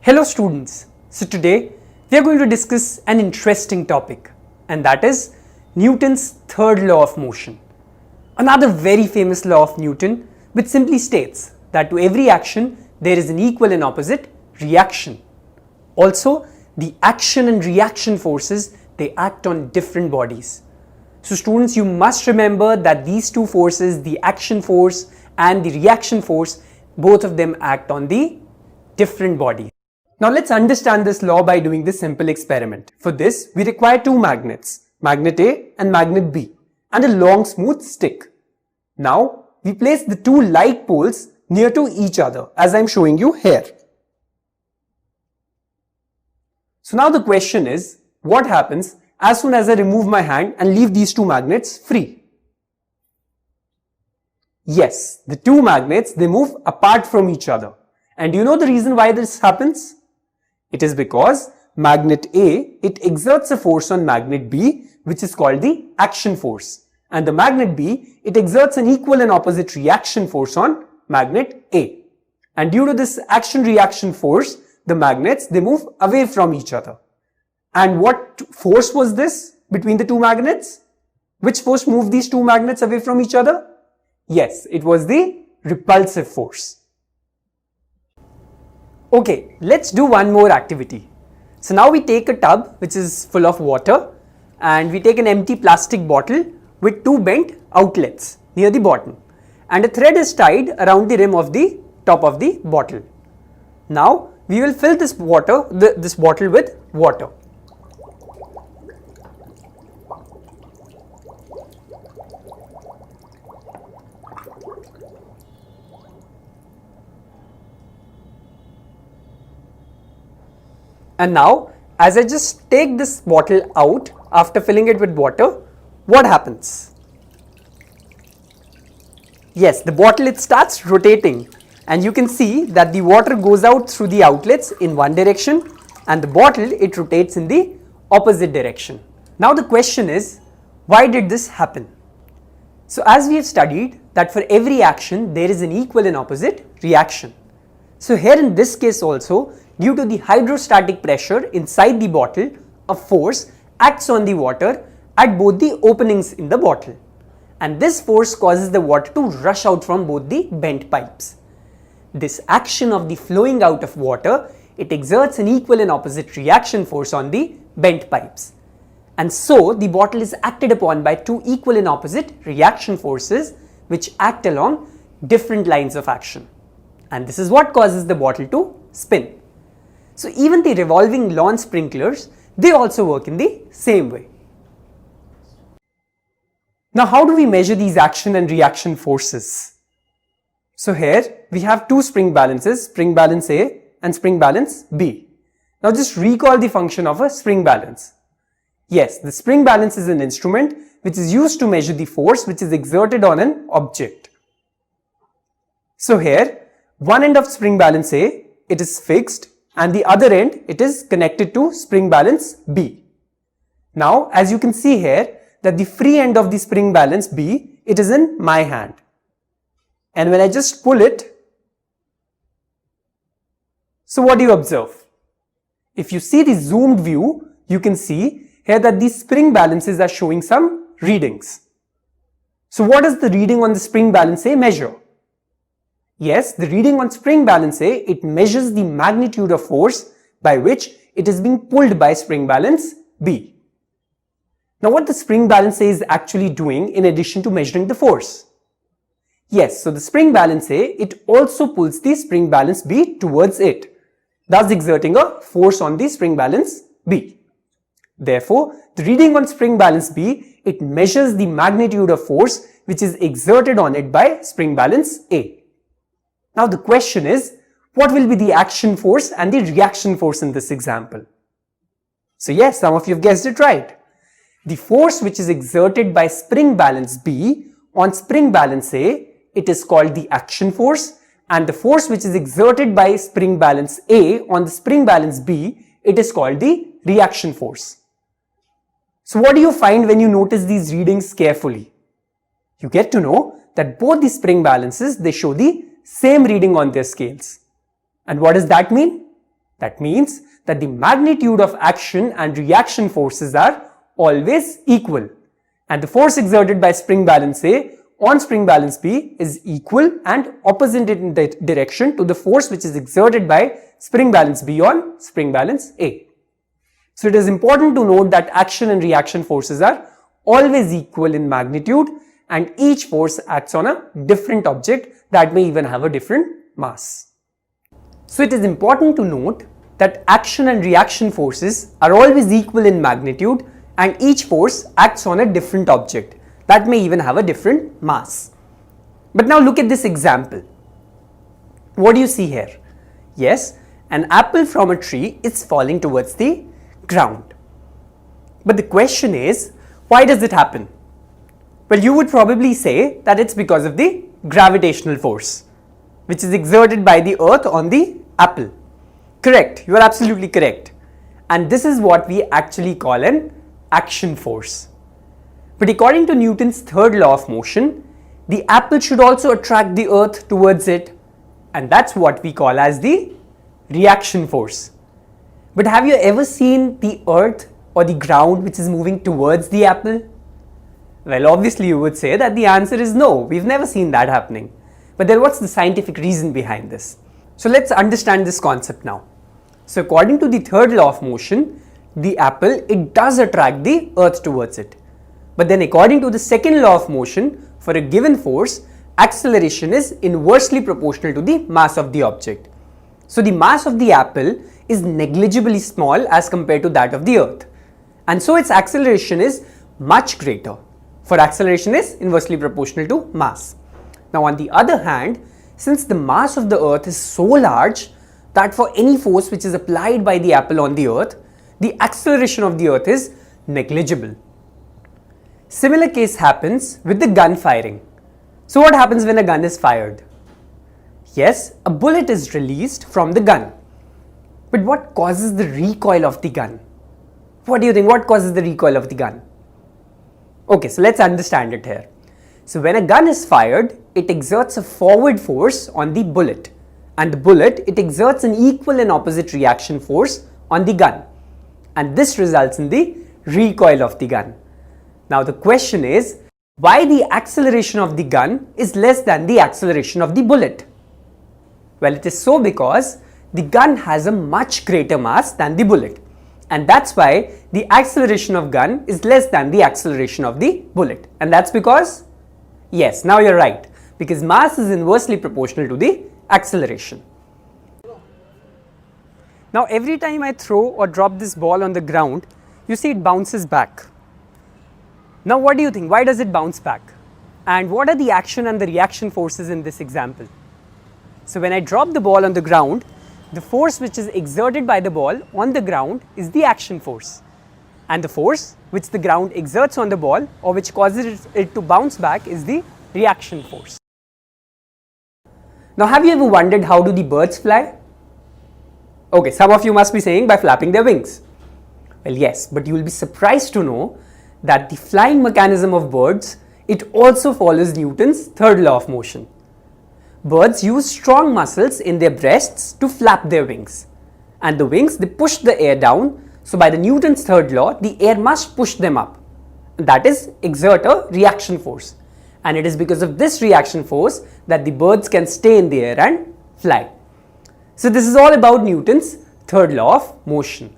Hello students, so today we are going to discuss an interesting topic, and that is Newton's third law of motion. Another very famous law of Newton which simply states that to every action there is an equal and opposite reaction. Also, the action and reaction forces, they act on different bodies. So students, you must remember that these two forces, the action force and the reaction force, both of them act on the different bodies. Now let's understand this law by doing this simple experiment. For this, we require two magnets, magnet A and magnet B, and a long smooth stick. Now, we place the two like poles near to each other, as I am showing you here. So now the question is, what happens as soon as I remove my hand and leave these two magnets free? Yes, the two magnets, they move apart from each other. And do you know the reason why this happens? It is because magnet A, it exerts a force on magnet B, which is called the action force. And the magnet B, it exerts an equal and opposite reaction force on magnet A. And due to this action-reaction force, the magnets, they move away from each other. And what force was this between the two magnets? Which force moved these two magnets away from each other? Yes, it was the repulsive force. Okay, let's do one more activity. So now we take a tub which is full of water, and we take an empty plastic bottle with two bent outlets near the bottom, and a thread is tied around the rim of the top of the bottle. Now we will fill this bottle with water. And now, as I just take this bottle out after filling it with water, what happens? Yes, the bottle, it starts rotating, and you can see that the water goes out through the outlets in one direction, and the bottle, it rotates in the opposite direction. Now the question is, why did this happen? So as we have studied that for every action there is an equal and opposite reaction. So here in this case also, due to the hydrostatic pressure inside the bottle, a force acts on the water at both the openings in the bottle, and this force causes the water to rush out from both the bent pipes. This action of the flowing out of water, it exerts an equal and opposite reaction force on the bent pipes, and so the bottle is acted upon by two equal and opposite reaction forces which act along different lines of action, and this is what causes the bottle to spin. So even the revolving lawn sprinklers, they also work in the same way. Now how do we measure these action and reaction forces? So here we have two spring balances, spring balance A and spring balance B. Now just recall the function of a spring balance. Yes, the spring balance is an instrument which is used to measure the force which is exerted on an object. So here, one end of spring balance A, it is fixed, and the other end, it is connected to spring balance B. Now, as you can see here, that the free end of the spring balance B, it is in my hand. And when I just pull it, so what do you observe? If you see the zoomed view, you can see here that these spring balances are showing some readings. So what does the reading on the spring balance A measure? Yes, the reading on spring balance A, it measures the magnitude of force by which it is being pulled by spring balance B. Now what the spring balance A is actually doing in addition to measuring the force? Yes, so the spring balance A, it also pulls the spring balance B towards it, thus exerting a force on the spring balance B. Therefore, the reading on spring balance B, it measures the magnitude of force which is exerted on it by spring balance A. Now the question is, what will be the action force and the reaction force in this example? So yes, some of you have guessed it right. The force which is exerted by spring balance B on spring balance A, it is called the action force, and the force which is exerted by spring balance A on the spring balance B, it is called the reaction force. So what do you find when you notice these readings carefully? You get to know that both the spring balances, they show the same reading on their scales. And what does that mean? That means that the magnitude of action and reaction forces are always equal, and the force exerted by spring balance A on spring balance B is equal and opposite in direction to the force which is exerted by spring balance B on spring balance A. So it is important to note that action and reaction forces are always equal in magnitude, and each force acts on a different object that may even have a different mass. So it is important to note that action and reaction forces are always equal in magnitude, and each force acts on a different object that may even have a different mass. But now look at this example. What do you see here? Yes, an apple from a tree is falling towards the ground. But the question is, why does it happen? Well, you would probably say that it's because of the gravitational force, which is exerted by the earth on the apple. Correct, you are absolutely correct. And this is what we actually call an action force. But according to Newton's third law of motion, the apple should also attract the earth towards it, and that's what we call as the reaction force. But have you ever seen the earth or the ground which is moving towards the apple? Well, obviously you would say that the answer is no, we've never seen that happening. But then what's the scientific reason behind this? So let's understand this concept now. So according to the third law of motion, the apple, it does attract the earth towards it. But then according to the second law of motion, for a given force, acceleration is inversely proportional to the mass of the object. So the mass of the apple is negligibly small as compared to that of the earth, and so its acceleration is much greater, for acceleration is inversely proportional to mass. Now on the other hand, since the mass of the earth is so large that for any force which is applied by the apple on the earth, the acceleration of the earth is negligible. Similar case happens with the gun firing. So what happens when a gun is fired? Yes, a bullet is released from the gun. But what causes the recoil of the gun? What do you think? What causes the recoil of the gun? Okay, so let's understand it here. So when a gun is fired, it exerts a forward force on the bullet, and the bullet, it exerts an equal and opposite reaction force on the gun, and this results in the recoil of the gun. Now the question is, why the acceleration of the gun is less than the acceleration of the bullet? Well, it is so because the gun has a much greater mass than the bullet, and that's why the acceleration of gun is less than the acceleration of the bullet. And that's because, yes, now you're right, because mass is inversely proportional to the acceleration. Now every time I throw or drop this ball on the ground, you see it bounces back. Now what do you think? Why does it bounce back? And what are the action and the reaction forces in this example? So when I drop the ball on the ground, the force which is exerted by the ball on the ground is the action force, and the force which the ground exerts on the ball or which causes it to bounce back is the reaction force. Now have you ever wondered how do the birds fly? Okay, some of you must be saying by flapping their wings. Well, yes, but you will be surprised to know that the flying mechanism of birds, it also follows Newton's third law of motion. Birds use strong muscles in their breasts to flap their wings, and the wings, they push the air down, so by the Newton's third law, the air must push them up. That is, exert a reaction force, and it is because of this reaction force that the birds can stay in the air and fly. So this is all about Newton's third law of motion.